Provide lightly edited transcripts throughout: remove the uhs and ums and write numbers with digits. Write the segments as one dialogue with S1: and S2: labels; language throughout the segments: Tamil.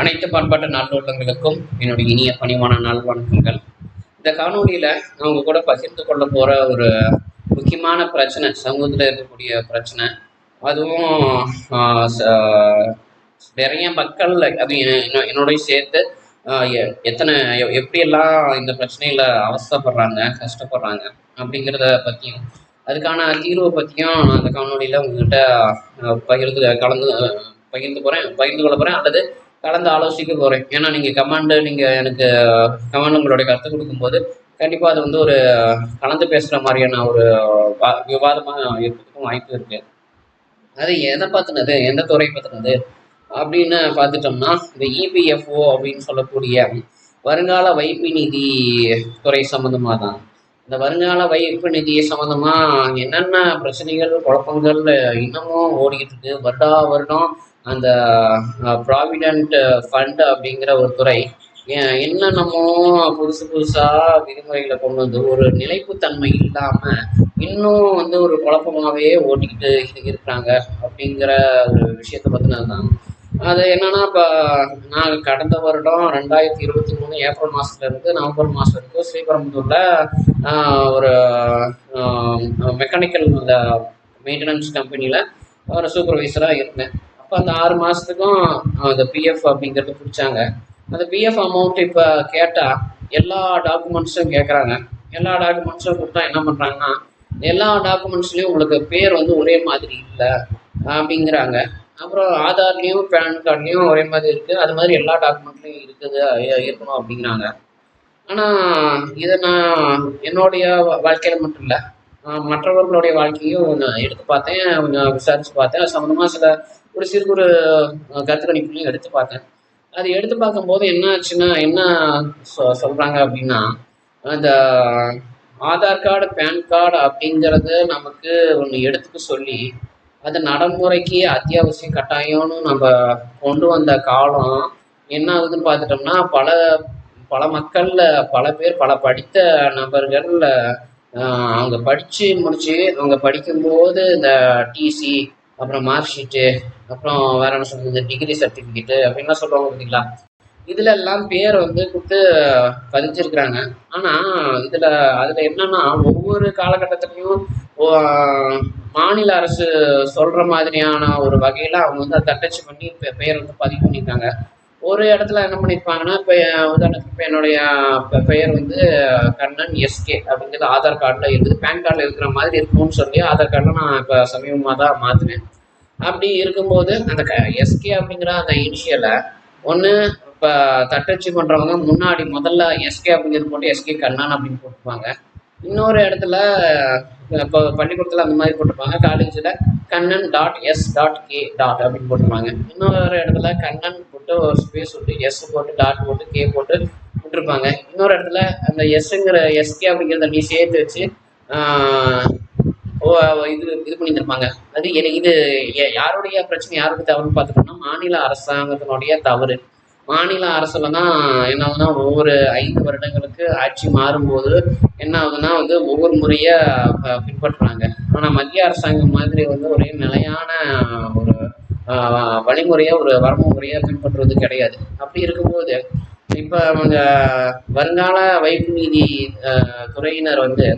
S1: அனைத்து பண்பாட்டு நல்லுள்ளங்களுக்கும் என்னுடைய இனிய பணிவான நல்வணக்கங்கள். இந்த காணொலியில் நான் உங்க கூட பகிர்ந்து கொள்ள போகிற ஒரு முக்கியமான பிரச்சனை, சமூகத்தில் இருக்கக்கூடிய பிரச்சனை. அதுவும் நிறைய மக்கள் அது என்னோடய சேர்த்து எத்தனை எப்படியெல்லாம் இந்த பிரச்சனையில் அவஸ்தைப்படுறாங்க, கஷ்டப்படுறாங்க அப்படிங்கிறத பற்றியும் அதுக்கான தீர்வை பற்றியும் நான் இந்த காணொலியில் உங்ககிட்ட பகிர்ந்து கொள்ள போகிறேன் அல்லது கலந்து ஆலோசிக்க போகிறேன். ஏன்னா நீங்கள் எனக்கு கமெண்ட் உங்களுடைய கருத்து கொடுக்கும்போது கண்டிப்பாக அது வந்து ஒரு கலந்து பேசுகிற மாதிரியான ஒரு விவாதமாக இருக்கிறதுக்கும் வாய்ப்பு இருக்குது. அது எதை பற்றினது, எந்த துறை பற்றினது அப்படின்னு பார்த்துட்டோம்னா, இந்த இபிஎஃப்ஓ அப்படின்னு சொல்லக்கூடிய வருங்கால வைப்பு நிதி துறை சம்மந்தமாக தான். இந்த வருங்கால வைப்பு நிதி சம்மந்தமாக என்னென்ன பிரச்சனைகள், குழப்பங்கள் இன்னமும் ஓடிக்கிட்டு இருக்கு. வருடம் அந்த ப்ராவிடென்ட் ஃபண்ட் அப்படிங்கிற ஒரு துறை என்னென்னமோ புதுசாக விதிமுறைகளை கொண்டு வந்து ஒரு நிலைப்புத்தன்மை இல்லாமல் இன்னும் வந்து ஒரு குழப்பமாகவே ஓட்டிக்கிட்டு இருக்கிறாங்க அப்படிங்கிற ஒரு விஷயத்தை பற்றினது தான். அது என்னன்னா, இப்போ நான் கடந்த வருடம் 2023 ஏப்ரல் மாதத்துலேருந்து நவம்பர் மாதம் வரைக்கும் ஸ்ரீபெரும்புதூரில் ஒரு மெக்கானிக்கல் மெயின்டெனன்ஸ் கம்பெனியில் ஒரு சூப்பர்வைசராக இருந்தேன். அப்போ அந்த 6 மாதத்துக்கும் அந்த பிஎஃப் அப்படிங்கிறது பிடிச்சாங்க. அந்த பிஎஃப் அமௌண்ட் இப்போ கேட்டால் எல்லா டாக்குமெண்ட்ஸும் கேட்குறாங்க. எல்லா டாக்குமெண்ட்ஸும் கொடுத்தா என்ன பண்ணுறாங்கன்னா, எல்லா டாக்குமெண்ட்ஸ்லேயும் உங்களுக்கு பேர் வந்து ஒரே மாதிரி இல்லை அப்படிங்கிறாங்க. அப்புறம் ஆதார்லேயும் பேன் கார்ட்லேயும் ஒரே மாதிரி இருக்குது, அது மாதிரி எல்லா டாக்குமெண்ட்லேயும் இருக்கணும் அப்படிங்கிறாங்க. ஆனால் இதை நான் என்னுடைய வாழ்க்கையில் மட்டும் இல்லை, மற்றவர்களுடைய வாழ்க்கையும் நான் எடுத்து பார்த்தேன், கொஞ்சம் விசாரித்து பார்த்தேன். அது சம்மந்தமாக சில ஒரு சிறு குறு கருத்து கணிப்புலையும் எடுத்து பார்த்தேன். அது எடுத்து பார்க்கும்போது என்ன ஆச்சுன்னா, என்ன சொல்கிறாங்க அப்படின்னா, அந்த ஆதார் கார்டு, பேன் கார்டு அப்படிங்கிறது நமக்கு ஒன்று எடுத்துக்க சொல்லி அது நடைமுறைக்கு அத்தியாவசிய கட்டாயம்னு நம்ம கொண்டு வந்த காலம் என்ன ஆகுதுன்னு பார்த்துட்டோம்னா, பல மக்களில் பல பேர், பல படித்த நபர்கள் அவங்க படித்து முடித்து அவங்க படிக்கும்போது இந்த டிசி, அப்புறம் மார்க் ஷீட்டு, அப்புறம் வேற என்ன சொல்றது, இந்த டிகிரி சர்டிஃபிகேட்டு அப்படின்லாம் சொல்லுவாங்க பார்த்தீங்களா, இதுல எல்லாம் பேர் வந்து கொடுத்து பதிஞ்சிருக்கிறாங்க. ஆனால் அதில் என்னன்னா, ஒவ்வொரு காலகட்டத்திலையும் மாநில அரசு சொல்கிற மாதிரியான ஒரு வகையில் அவங்க வந்து அதை தட்டச்சு பண்ணி பெயர் வந்து பதிவு பண்ணியிருக்காங்க. ஒரு இடத்துல என்ன பண்ணியிருப்பாங்கன்னா, இப்போ உதாரணத்துக்கு இப்போ என்னுடைய பெயர் வந்து கண்ணன் எஸ்கே அப்படிங்கிறது ஆதார் கார்டில் இருக்குது, பேன் கார்டில் இருக்கிற மாதிரி இருக்கணும்னு சொல்லி ஆதார் கார்டில் நான் இப்போ சமீபமாக தான் மாற்றினேன். அப்படி இருக்கும்போது அந்த எஸ்கே அப்படிங்கிற அந்த இனிஷியலை ஒன்று இப்போ தட்டச்சு பண்ணுறவங்க முன்னாடி முதல்ல எஸ்கே அப்படிங்கிறது போட்டு எஸ்கே கண்ணன் அப்படின்னு போட்டுருப்பாங்க. இன்னொரு இடத்துல இப்போ பள்ளிக்கூடத்தில் அந்த மாதிரி போட்டிருப்பாங்க, காலேஜில் கண்ணன் .s.k. அப்படின்னு போட்டிருப்பாங்க. இன்னொரு இடத்துல கண்ணன் போட்டு ஒரு ஸ்பேஸ் விட்டு எஸ் போட்டு டாட் போட்டு கே போட்டு விட்டுருப்பாங்க. இன்னொரு இடத்துல அந்த எஸ்ங்கிற எஸ்கே அப்படிங்கிறத நீ சேர்த்து வச்சு இது பண்ணியிருப்பாங்க. அது இது யாருடைய பிரச்சனை, யாருக்கு தவறுன்னு பார்த்துட்டோம்னா, மாநில அரசாங்கத்தினுடைய தவறு. மாநில அரசுல தான் என்ன ஆகுதுன்னா, ஒவ்வொரு 5 வருடங்களுக்கு ஆட்சி மாறும்போது என்ன ஆகுதுன்னா வந்து ஒவ்வொரு முறையாக பின்பற்றுறாங்க. ஆனால் மத்திய அரசாங்கம் மாதிரி வந்து ஒரே நிலையான ஒரு வழிமுறையாக, ஒரு வரம்பு முறையாக பின்பற்றுவது கிடையாது. அப்படி இருக்கும்போது இப்போ வருங்கால வைப்பு நிதி துறையினர் வந்து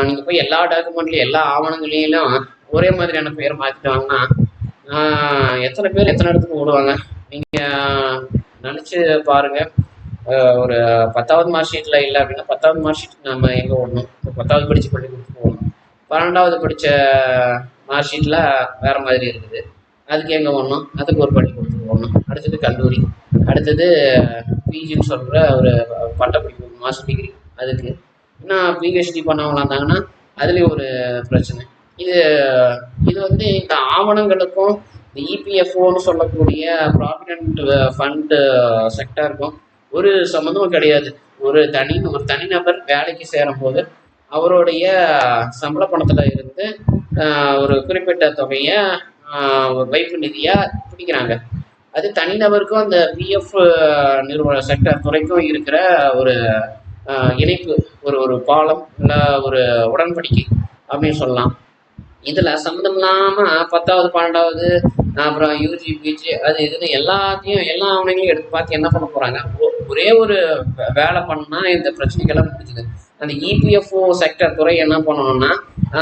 S1: நீங்கள் போய் எல்லா டாக்குமெண்ட்லையும் எல்லா ஆவணங்களையும் ஒரே மாதிரியான பெயர் மாற்றிட்டாங்கன்னா எத்தனை பேர் எத்தனை இடத்துக்கு ஓடுவாங்க? நீங்கள் நினச்சி பாருங்கள். ஒரு 10வது மார்க் ஷீட்டில் இல்லை அப்படின்னா 10வது மார்க் ஷீட் நம்ம எங்கே ஓடணும்? இப்போ 10வது படித்து பள்ளிக்கூடத்துக்கு போகணும். 12வது படித்த மார்க் ஷீட்டில் வேறு மாதிரி இருக்குது, அதுக்கு எங்கே ஓடணும்? அதுக்கு ஒரு பள்ளிக்கூடத்துக்கு ஓடணும். அடுத்தது கல்லூரி, அடுத்தது பிஜின்னு சொல்கிற ஒரு பட்டப்படிப்பு மாஸ்டர் டிகிரி, அதுக்கு இன்னும் பிஹெச்டி பண்ணவங்களா இருந்தாங்கன்னா அதுலேயும் ஒரு பிரச்சனை. இது வந்து இந்த ஆவணங்களுக்கும் இந்த இபிஎஃப்ஓன்னு சொல்லக்கூடிய ப்ராவிடென்ட் ஃபண்டு செக்டருக்கும் ஒரு சம்மந்தமும் கிடையாது. ஒரு தனிநபர் வேலைக்கு சேரும் போது அவருடைய சம்பள பணத்தில் இருந்து ஒரு குறிப்பிட்ட தொகையை வைப்பு நிதியாக பிடிக்கிறாங்க. அது தனிநபருக்கும் அந்த பிஎஃப் நிறுவன செக்டர் துறைக்கும் இருக்கிற ஒரு இணைப்பு, ஒரு பாலம் இல்லை ஒரு உடன்படிக்கை அப்படின்னு சொல்லலாம். இதில் சம்மந்தம் இல்லாமல் 10வது 12வது அப்புறம் யூஜி பிஜி அது இதுன்னு எல்லாத்தையும் எல்லா ஆவணங்களையும் எடுத்து பார்த்து என்ன பண்ண போகிறாங்க, ஒரே ஒரு வேலை பண்ணால் இந்த பிரச்சனைகள்லாம் முடிஞ்சுது. அந்த இபிஎஃப்ஓ செக்டர் துறை என்ன பண்ணணும்னா,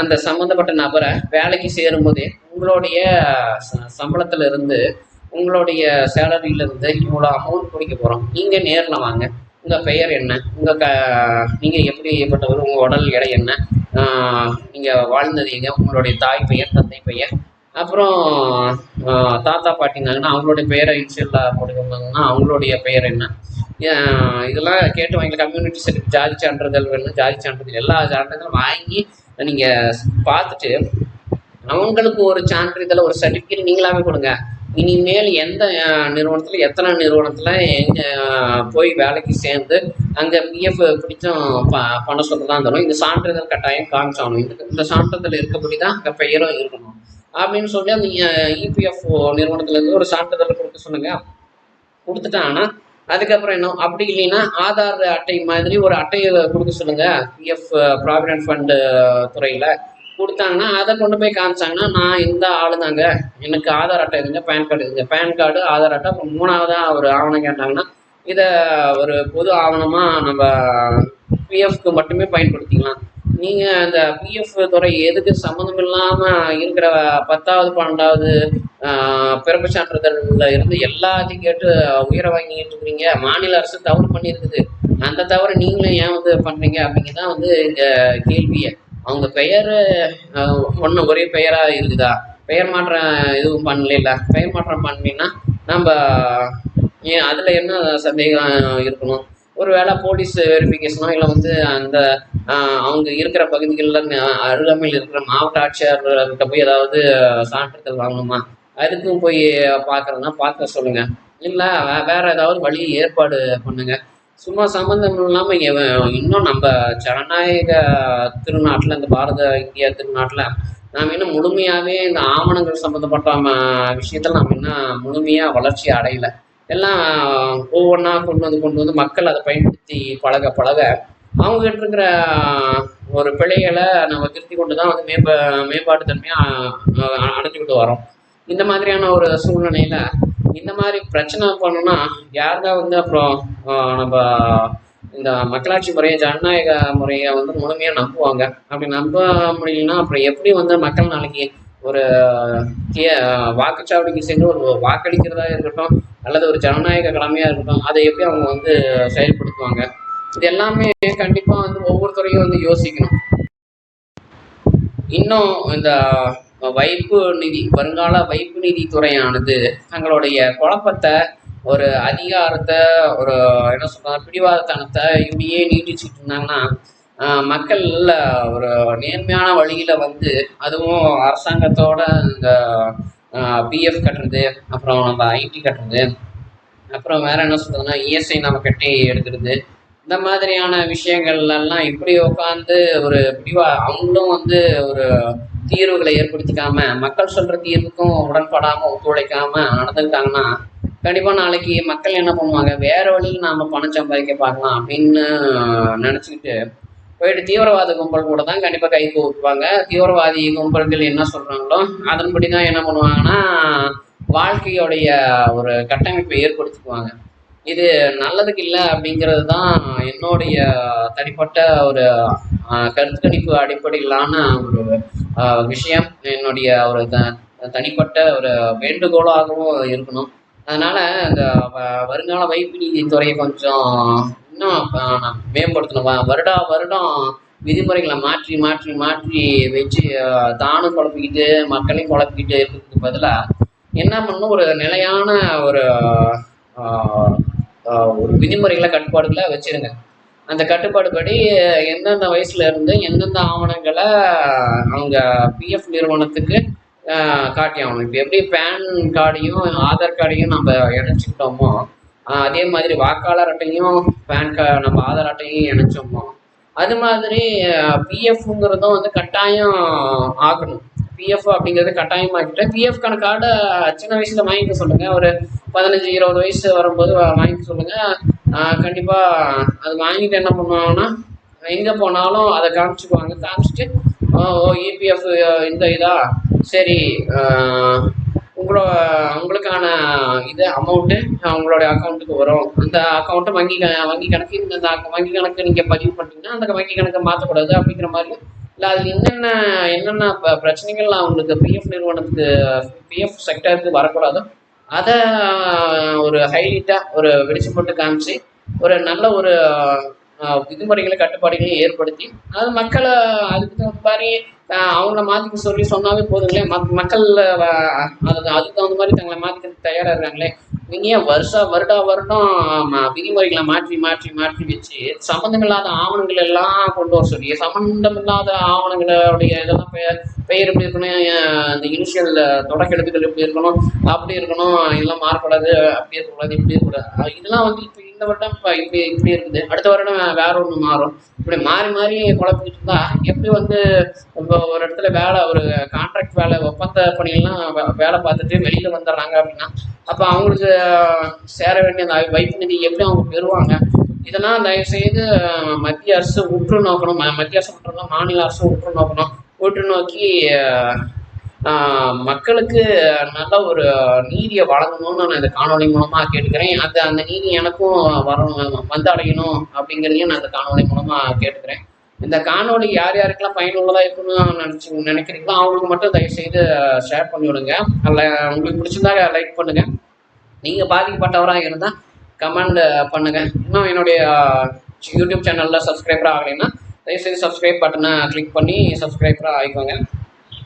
S1: அந்த சம்மந்தப்பட்ட நபரை வேலைக்கு சேரும்போதே உங்களுடைய சம்பளத்துல இருந்து உங்களுடைய சேலரியிலேருந்து இவ்வளோ அமௌண்ட் பிடிக்க போகிறோம், நீங்கள் நேரில் வாங்க, உங்கள் பெயர் என்ன, நீங்கள் எப்படிப்பட்டவர், உங்கள் உடல் எடை என்ன, நீங்கள் வாழ்ந்தது எங்க, உங்களுடைய தாய் பெயர் தந்தை பெயர், அப்புறம் தாத்தா பாட்டினாங்கன்னா அவங்களுடைய பெயரை இன்ஷியலாக போட்டுருந்தாங்கன்னா அவங்களுடைய பெயர் என்ன, இதெல்லாம் கேட்டு வாங்கி கம்யூனிட்டி சர்டிஃபிகேட், ஜாதி சான்றிதழ் வேணும், ஜாதி சான்றிதழ் எல்லா சான்றிதழும் வாங்கி நீங்கள் பார்த்துட்டு அவங்களுக்கு ஒரு சான்றிதழ் ஒரு சர்டிஃபிகேட் நீங்களாவே கொடுங்க. இனிமேல் எந்த நிறுவனத்தில் எத்தனை நிறுவனத்தில் எங்கே போய் வேலைக்கு சேர்ந்து அங்கே பிஎஃப் பிடிச்சும் பண்ண சொல்லதான் தரும், இந்த சான்றிதழ் கட்டாயம் காமிச்சாகணும், இந்த சான்றிதழ் இருக்கப்படி தான் அங்கே பெயரும் இருக்கணும் அப்படின்னு சொல்லி அந்த இபிஎஃப் நிறுவனத்துலேருந்து ஒரு சான்றிதழ் கொடுக்க சொன்னுங்க. கொடுத்துட்டாங்கன்னா அதுக்கப்புறம் என்ன, அப்படி இல்லைன்னா ஆதார் அட்டை மாதிரி ஒரு அட்டையை கொடுக்க சொல்லுங்க. பிஎஃப் ப்ராவிடென்ட் ஃபண்டு துறையில் கொடுத்தாங்கன்னா அதை கொண்டு போய் காமிச்சாங்கன்னா, நான் இந்த ஆளு தாங்க, எனக்கு ஆதார் அட்டை இதுங்க, பேன் கார்டு இதுங்க, பேன் கார்டு ஆதார் அட்டை, அப்புறம் மூணாவதாக ஒரு ஆவணம் கேட்டாங்கன்னா இதை ஒரு பொது ஆவணமாக நம்ம பிஎஃப்க்கு மட்டுமே பயன்படுத்திக்கலாம். நீங்கள் அந்த பிஎஃப் துறை எதுக்கு சம்மந்தம் இல்லாமல் இருக்கிற 10வது 12வது பிறப்பு சான்றிதழில் இருந்து எல்லாத்தையும் கேட்டு உயர வாங்கிட்டு இருக்கிறீங்க. மாநில அரசு தவறு பண்ணியிருக்குது, அந்த தவறு நீங்களும் ஏன் பண்ணுறீங்க அப்படிங்கதான் இந்த கேள்வியை. அவங்க பெயர் ஒரே பெயராக இருக்குதா, பெயர் மாற்றம் எதுவும் பண்ணல, பெயர் மாற்றம் பண்ணீங்கன்னா நம்ம ஏன் அதில் என்ன சந்தேகம் இருக்கணும்? ஒரு வேளை போலீஸ் வெரிஃபிகேஷனோ இல்லை அந்த அவங்க இருக்கிற பகுதிகளில் அருகாமையில் இருக்கிற மாவட்ட ஆட்சியர்கிட்ட போய் ஏதாவது சான்றிதழ் வாங்கணுமா, அதுக்கும் போய் பார்க்குறதுனா பார்க்க சொல்லுங்கள். இல்லை வேற ஏதாவது வழி ஏற்பாடு பண்ணுங்க. சும்மா சம்மந்தம் இல்லாமல் இன்னும் நம்ம ஜனநாயக திருநாட்டில், இந்த பாரத இந்தியா திருநாட்டில் நாம் இன்னும் முழுமையாகவே இந்த ஆவணங்கள் சம்மந்தப்பட்ட விஷயத்தில் நாம் இன்னும் முழுமையாக வளர்ச்சி அடையலை. எல்லாம் ஒவ்வொன்றா கொண்டு வந்து மக்கள் அதை பயன்படுத்தி பழக அவங்ககிட்ட இருக்கிற ஒரு பிழைகளை நம்ம திருத்தி கொண்டு தான் மேம்பாட்டு தன்மையாக அடைஞ்சிக்கிட்டு வரோம். இந்த மாதிரியான ஒரு சூழ்நிலையில் இந்த மாதிரி பிரச்சனை பண்ணோன்னா யார் தான் அப்புறம் நம்ம இந்த மக்களாட்சி முறையை, ஜனநாயக முறையை முழுமையாக நம்புவாங்க? அப்படி நம்ப முடியலன்னா அப்புறம் எப்படி மக்கள் நாளைக்கு ஒரு வாக்குச்சாவடிக்கு சென்று ஒரு வாக்களிக்கிறதா இருக்கட்டும் அல்லது ஒரு ஜனநாயக கடமையாக இருக்கட்டும், அதை எப்படி அவங்க செயல்படுத்துவாங்க? இது எல்லாமே கண்டிப்பாக ஒவ்வொருத்தரையும் யோசிக்கணும். இன்னும் இந்த வைப்பு நிதி, வருங்கால வைப்பு நிதி துறையானது தங்களுடைய குழப்பத்தை, ஒரு அதிகாரத்தை, ஒரு என்ன சொல்றாங்க பிடிவாதத்தனத்தை இப்படியே நீட்டிச்சுட்டு இருந்தாங்கன்னா மக்கள் ஒரு நேர்மையான வழியில அதுவும் அரசாங்கத்தோட இந்த பிஎஃப் கட்டுறது, அப்புறம் நம்ம ஐடி கட்டுறது, அப்புறம் வேற என்ன சொல்றதுன்னா இஎஸ்ஐ நம்ம கட்டி எடுக்கிறது, இந்த மாதிரியான விஷயங்கள்லாம் இப்படி உட்காந்து ஒரு அவங்களும் ஒரு தீர்வுகளை ஏற்படுத்திக்காம மக்கள் சொல்ற தீர்வுக்கும் உடன்படாம ஒத்துழைக்காம நடந்துக்கிட்டாங்கன்னா கண்டிப்பா நாளைக்கு மக்கள் என்ன பண்ணுவாங்க, வேற வழியில் நாம பணம் சம்பாதிக்க பார்க்கலாம் அப்படின்னு நினைச்சுக்கிட்டு போயிட்டு தீவிரவாத கும்பல் கூட தான் கண்டிப்பா கை கோர்ப்பாங்க. தீவிரவாதி கும்பல்கள் என்ன சொல்றாங்களோ அதன்படிதான் என்ன பண்ணுவாங்கன்னா வாழ்க்கையோடைய ஒரு கட்டமைப்பை ஏற்படுத்திக்குவாங்க. இது நல்லதுக்கு இல்லை அப்படிங்கிறது தான் என்னுடைய தனிப்பட்ட ஒரு கருத்து கணிப்பு அடிப்படையிலான ஒரு விஷயம், என்னுடைய ஒரு தனிப்பட்ட ஒரு வேண்டுகோளாகவும் இருக்கணும். அதனால இந்த வருங்கால வைப்பு நிதி துறையை கொஞ்சம் இன்னும் மேம்படுத்தணும். வருடம் விதிமுறைகளை மாற்றி மாற்றி மாற்றி வச்சு தானும் குழப்பிக்கிட்டு மக்களையும் குழப்பிக்கிட்டு இருக்கிறதுக்கு பதிலாக என்ன பண்ணணும், ஒரு நிலையான ஒரு ஒரு விதிமுறைகளை கட்டுப்பாடுகளை வச்சிருங்க. அந்த கட்டுப்பாடுபடி எந்தெந்த வயசுல இருந்து எந்தெந்த ஆவணங்களை அவங்க பிஎஃப் நிறுவனத்துக்கு காட்டி ஆகணும். இப்போ எப்படி பேன் கார்டையும் ஆதார் கார்டையும் நம்ம இணைச்சிக்கிட்டோமோ அதே மாதிரி வாக்காளர் அட்டையும் பேன் கார்டு நம்ம ஆதார் அட்டையும் இணைச்சோமோ அது மாதிரி பிஎஃப்ங்கிறதும் கட்டாயம் ஆக்கணும். பிஎஃப் அப்படிங்கிறது கட்டாயமாக்கிட்டு பிஎஃப்கான கார்டை சின்ன வயசுல வாங்கிக்க சொல்லுங்க. ஒரு 15-20 வயசு வரும்போது வாங்கிக்க சொல்லுங்க. கண்டிப்பா அது வாங்கிட்டு என்ன பண்ணுவாங்கன்னா எங்க போனாலும் அதை காமிச்சுக்குவாங்க. காமிச்சிட்டு இபிஎஃப் இந்த இதா சரி உங்களோட உங்களுக்கான இது அமௌண்ட்டு அவங்களுடைய அக்கௌண்ட்டுக்கு வரும். அந்த அக்கௌண்ட்டை வங்கி கணக்கு இந்த வங்கி கணக்கு நீங்கள் பதிவு பண்ணிட்டீங்கன்னா அந்த வங்கி கணக்கை மாற்றக்கூடாது அப்படிங்கிற மாதிரி. இல்லை அதில் என்னென்ன பிரச்சனைகள் அவங்களுக்கு பிஎஃப் நிறுவனத்துக்கு பிஎஃப் செக்டருக்கு வரக்கூடாதோ அதை ஒரு ஹைலைட்டாக ஒரு வெளிச்சம் போட்டு காமிச்சு ஒரு நல்ல ஒரு விதிமுறைகளை கட்டுப்பாடுகளையும் ஏற்படுத்தி அது மக்களை அதுக்கு தகுந்த மாதிரி அவங்கள மாற்றிக்க சொல்லி சொன்னாவே போதுங்களே. மக்கள் அதுக்கு தகுந்த மாதிரி தங்களை மாற்றிக்கிறதுக்கு தயாராக இருக்காங்களே. நீங்கள் ஏன் வருடம் விதிமுறைகளை மாற்றி வச்சு சம்மந்தமில்லாத ஆவணங்கள் எல்லாம் கொண்டு வர சொல்லி சம்மந்தமில்லாத ஆவணங்களுடைய இதெல்லாம் பெயர் எப்படி இருக்கணும், இந்த இனிஷியல் தொடக்க எழுத்துக்கள் எப்படி இருக்கணும், அப்படி இருக்கணும், இதெல்லாம் மாறக்கூடாது, அப்படி இருக்கக்கூடாது, இப்படி இருக்கக்கூடாது. இதெல்லாம் இப்போ இந்த வருடம் இப்படி இருக்குது, அடுத்த வருடம் வேற ஒன்று மாறும். இப்படி மாறி குழப்பிக்கிட்டு இருந்தா எப்படி இப்போ ஒரு இடத்துல ஒரு கான்ட்ராக்ட் வேலை ஒப்பந்த பணியெல்லாம் வேலை பார்த்துட்டு வெளியில வந்துடுறாங்க அப்படின்னா அப்போ அவங்களுக்கு சேர வேண்டிய அந்த வைப்பு நிதி எப்படி அவங்க பெறுவாங்க? இதெல்லாம் தயவுசெய்து மத்திய அரசு உற்று நோக்கணும். மத்திய அரசு மட்டும் மாநில அரசு உற்று நோக்கி மக்களுக்கு நல்ல ஒரு நீதியை வழங்கணும்னு நான் இந்த காணொலி மூலமாக கேட்டுக்கிறேன். அந்த நீதி எனக்கும் அடையணும் அப்படிங்கிறதையும் நான் இந்த காணொலி மூலமாக கேட்டுக்கிறேன். இந்த காணொலி யார் யாருக்கெல்லாம் பயனுள்ளதாக இருக்குன்னு நினைக்கிறீங்களோ அவங்களுக்கு மட்டும் தயவுசெய்து ஷேர் பண்ணி விடுங்க. உங்களுக்கு பிடிச்சிருந்தா லைக் பண்ணுங்கள். நீங்கள் பாதிக்கப்பட்டவராக இருந்தால் கமெண்ட் பண்ணுங்கள். இன்னும் என்னுடைய யூடியூப் சேனலில் சப்ஸ்கிரைபராக ஆகலைன்னா தயவுசெய்து சப்ஸ்கிரைப் பட்டனை கிளிக் பண்ணி சப்ஸ்கிரைபராக ஆகிக்கோங்க.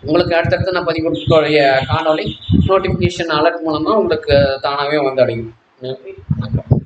S1: உங்களுக்கு அடுத்தடுத்து நான் பதிவு கொடுக்கக்கூடிய காணொலி நோட்டிஃபிகேஷன் அலர்ட் மூலமாக உங்களுக்கு தானாகவே அடையும். நன்றி, வணக்கம்.